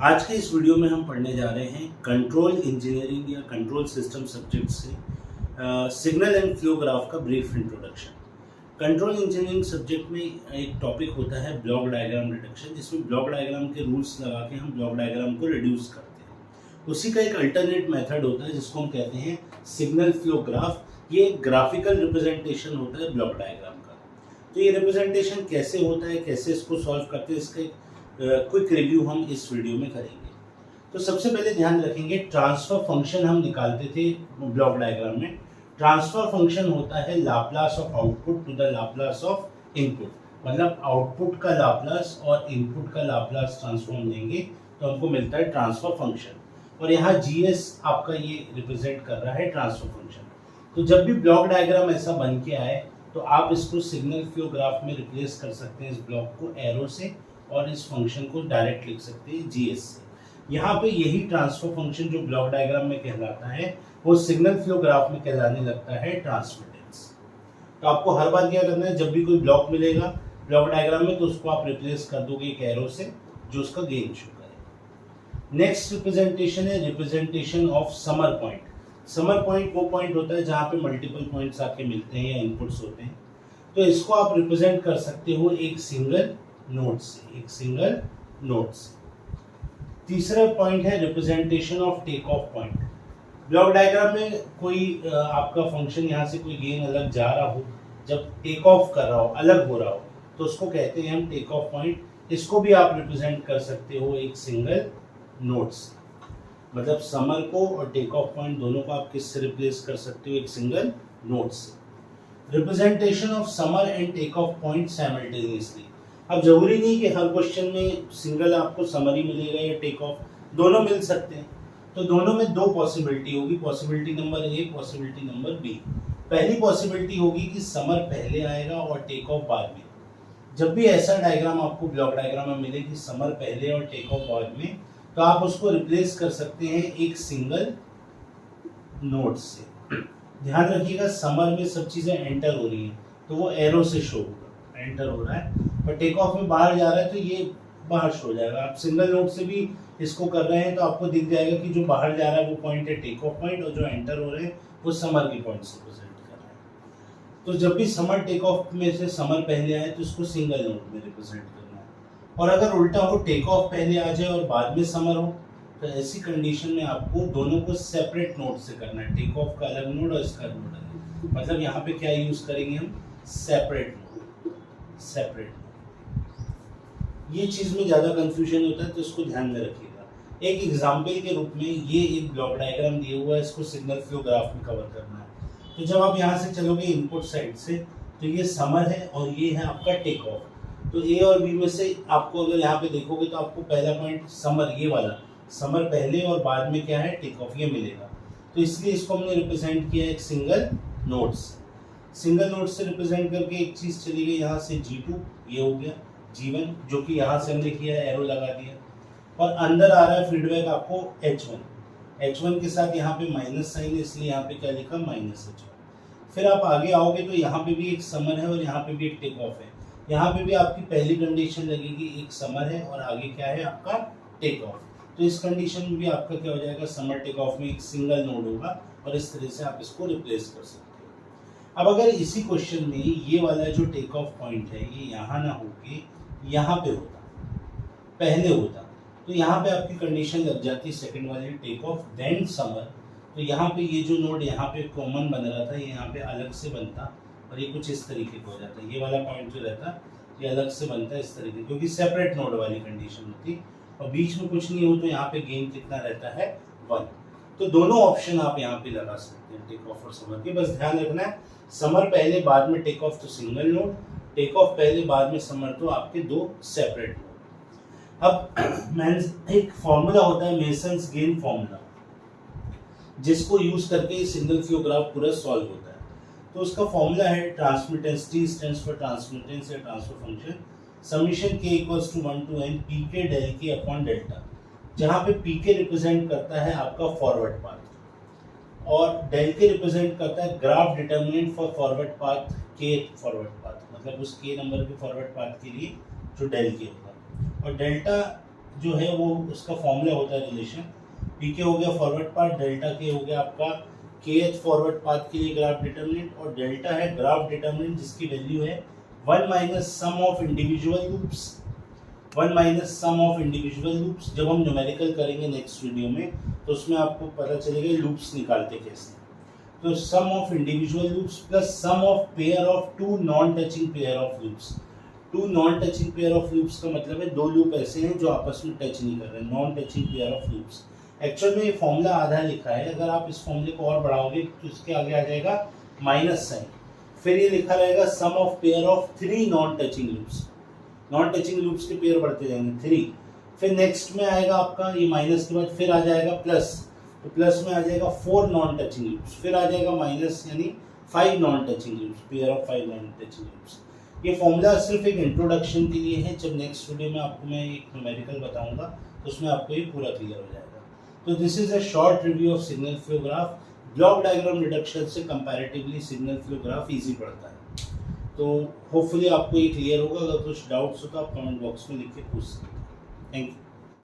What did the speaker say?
आज के इस वीडियो में हम पढ़ने जा रहे हैं कंट्रोल इंजीनियरिंग या कंट्रोल सिस्टम सब्जेक्ट से सिग्नल एंड फ्लो ग्राफ का brief introduction. Control engineering subject में एक टॉपिक होता है ब्लॉक डायग्राम रिडक्शन, जिसमें ब्लॉक डायग्राम के रूल्स लगा के हम ब्लॉक डायग्राम को रिड्यूस करते हैं। उसी का एक अल्टरनेट मेथड होता है जिसको हम कहते हैं सिग्नल फ्लो ग्राफ। ये एक ग्राफिकल रिप्रेजेंटेशन होता है ब्लॉक डायग्राम का। तो ये रिप्रेजेंटेशन कैसे होता है, कैसे इसको सॉल्व करते हैं, इसका एक क्विक रिव्यू हम इस वीडियो में करेंगे। तो सबसे पहले ध्यान रखेंगे, ट्रांसफर फंक्शन हम निकालते थे ब्लॉक डायग्राम में। ट्रांसफर फंक्शन होता है Laplace of output to the Laplace of input, मतलब आउटपुट का लाप्लास और इनपुट का लाप्लास ट्रांसफॉर्म लेंगे तो हमको मिलता है ट्रांसफर फंक्शन। और यहाँ GS आपका ये रिप्रेजेंट कर रहा है ट्रांसफर फंक्शन। तो जब भी ब्लॉक डायग्राम ऐसा बन के आए तो आप इसको सिग्नल फ्लो ग्राफ में रिप्लेस कर सकते हैं, इस ब्लॉक को एरो से, और इस फंक्शन को डायरेक्ट लिख सकते हैं GS से। यहाँ पे यही ट्रांसफर फंक्शन जो ब्लॉक डायग्राम में कहलाता है वो सिग्नल फ्लो ग्राफ में कहलाने लगता है ट्रांसमिटेंस। तो आपको हर बार क्या करना है, जब भी कोई ब्लॉक मिलेगा ब्लॉक डायग्राम में तो उसको आप रिप्लेस कर दोगे एक एरो से जो उसका गेन शो करे। नेक्स्ट रिप्रेजेंटेशन है representation of summer point. Summer point वो पॉइंट होता है जहाँ पे मल्टीपल पॉइंट्स आके मिलते हैं या इनपुट्स होते हैं। तो इसको आप रिप्रेजेंट कर सकते हो एक सिंगल नोड से, एक सिंगल नोड से। तीसरा पॉइंट है representation of take off point. Block diagram में कोई आपका फंक्शन यहाँ से कोई गेन अलग जा रहा हो, जब टेक ऑफ कर रहा हो, अलग हो रहा हो, तो उसको कहते हैं हम टेक ऑफ पॉइंट। इसको भी आप रिप्रेजेंट कर सकते हो एक सिंगल नोड से, मतलब समर को और टेक ऑफ पॉइंट दोनों को आप किससे रिप्लेस कर सकते हो, एक सिंगल नोड से। Representation of summer and take off point simultaneously. अब जरूरी नहीं कि हर क्वेश्चन में सिंगल आपको समरी मिलेगा या टेक ऑफ, दोनों मिल सकते हैं। तो दोनों में दो पॉसिबिलिटी होगी, possibility number A, possibility number B। पहली पॉसिबिलिटी होगी कि समर पहले आएगा और टेक ऑफ बाद में। जब भी ऐसा डायग्राम आपको ब्लॉक डायग्राम में मिले कि समर पहले और टेक ऑफ बाद में, तो आप उसको रिप्लेस कर सकते हैं एक सिंगल नोड से। ध्यान रखिएगा, समर में सब चीजें एंटर हो रही हैं तो वो एरो से शो होगा, एंटर हो रहा है, पर टेक ऑफ में बाहर जा रहा है तो ये बाहर शो हो जाएगा। आप सिंगल नोड से भी इसको कर रहे हैं तो आपको दिख जाएगा कि जो बाहर जा रहा है वो पॉइंट है टेक ऑफ पॉइंट, और जो एंटर हो रहे हैं वो समर के पॉइंट से रिप्रेजेंट कर रहे हैं। तो जब भी समर टेक ऑफ में से समर पहले आए तो उसको सिंगल नोड में रिप्रेजेंट करना है। और अगर उल्टा हो, टेक ऑफ पहले आ जाए और बाद में समर हो, तो ऐसी कंडीशन में आपको दोनों को सेपरेट नोड से करना है, टेक ऑफ का अलग नोड और इसका नोड अलग। मतलब यहाँ पे क्या यूज करेंगे हम, सेपरेट नोड, सेपरेट नोड। ये चीज में ज्यादा कंफ्यूजन होता है तो इसको ध्यान में रखिएगा। एक एग्जाम्पल के रूप में ये एक ब्लॉक डायग्राम दिया हुआ है, इसको सिग्नल फ्लो ग्राफ में कवर करना है। तो जब आप यहाँ से चलोगे इनपुट साइड से तो ये समर है और ये है आपका टेक ऑफ। तो A और B में से आपको अगर यहाँ पे देखोगे तो आपको पहला पॉइंट समर, ये वाला समर पहले और बाद में क्या है टेक ऑफ, ये मिलेगा। तो इसलिए इसको हमने रिप्रेजेंट किया एक सिंगल नोड से। सिंगल नोड से रिप्रेजेंट करके एक चीज चली गई यहाँ से G2, ये हो गया G1, जो कि यहाँ से हमने किया है, एरो लगा दिया। और अंदर आ रहा है फीडबैक आपको H1 के साथ यहाँ पे माइनस साइन है, इसलिए यहाँ पे क्या लिखा, -H1। फिर आप आगे आओगे तो यहाँ पे भी एक समर है और यहाँ पे भी एक टेक ऑफ है। यहाँ पे भी आपकी पहली कंडीशन लगेगी, एक समर है और आगे क्या है आपका टेक ऑफ। तो इस कंडीशन में भी आपका क्या हो जाएगा, समर टेक ऑफ में एक सिंगल नोड होगा और इस तरह से आप इसको रिप्लेस कर सकते हो। अब अगर इसी क्वेश्चन में ये वाला जो टेक ऑफ पॉइंट है ये यहाँ ना होके यहाँ पे होता, पहले होता, तो यहाँ पे आपकी कंडीशन लग जाती सेकंड वाली, टेक ऑफ देन समर। तो यहाँ पे ये जो नोड यहाँ पे कॉमन बन रहा था ये यहाँ पे अलग से बनता और ये कुछ इस तरीके का हो जाता। ये वाला पॉइंट जो रहता ये अलग से बनता इस तरीके, क्योंकि सेपरेट नोड वाली कंडीशन होती और बीच में कुछ नहीं हो तो यहाँ पे गेन कितना रहता है, 1। तो दोनों ऑप्शन आप यहाँ पे लगा सकते हैं, टेक ऑफ और समर के। बस ध्यान रखना है, समर पहले बाद में टेक ऑफ तो सिंगल नोड, टेक ऑफ पहले बाद में समर तो आपके दो सेपरेट नोड। अब एक फॉर्मूला होता है मेसन्स गेन फॉर्मूला, जिसको यूज करके सिग्नल फ्लो ग्राफ पूरा सॉल्व होता है। तो उसका फॉर्मूला है transmittance, T stands for transmittance या transfer function, summation K = 1 to n pk del K upon delta, जहाँ पे pk रिप्रेजेंट करता है आपका फॉरवर्ड पाथ और del K रिप्रेजेंट करता है graph determinant for forward path, K forward path, मतलब उस K नंबर के फॉरवर्ड पाथ के लिए जो del K होगा। और डेल्टा जो है वो उसका फॉर्मूला होता है रिलेशन, पी के हो गया फॉरवर्ड पाथ, डेल्टा के हो गया आपका के एच फॉरवर्ड पाथ के लिए ग्राफ डिटर्मिनेंट, और डेल्टा है ग्राफ डिटर्मिनेंट जिसकी वैल्यू है 1 minus sum of individual loops, 1 minus sum of individual loops. जब हम न्यूमेरिकल करेंगे नेक्स्ट वीडियो में तो उसमें आपको पता चलेगा लूप्स निकालते कैसे। तो sum of individual loops plus sum of pair of two non touching pair of loops. Two non touching pair of loops का मतलब है दो लूप ऐसे हैं जो आपस में टच नहीं कर रहे, non touching pair of loops. Actual में ये फॉर्मूला आधा लिखा है, अगर आप इस फॉर्मूले को और बढ़ाओगे तो इसके आगे आ जाएगा माइनस साइन, फिर ये लिखा रहेगा sum of pair of 3 non touching loops. Non touching loops के पेयर बढ़ते जाएंगे 3, फिर नेक्स्ट में आएगा आपका ये माइनस के बाद फिर आ जाएगा प्लस, तो प्लस में आ जाएगा 4 नॉन टचिंग लूप्स, फिर आ जाएगा माइनस यानी 5 non touching loops, pair of 5 non touching loops. ये फॉर्मूला सिर्फ एक इंट्रोडक्शन के लिए है, जब नेक्स्ट वीडियो में आपको मैं एक न्यूमेरिकल बताऊंगा तो उसमें आपको ये पूरा क्लियर हो जाएगा। तो this is a short review of signal flow graph. Block diagram reduction से comparatively signal flow graph easy पड़ता है। तो होपफुली आपको ये क्लियर होगा। अगर कुछ डाउट्स हो तो आप कमेंट बॉक्स में लिख के पूछ सकते हैं। Thank you.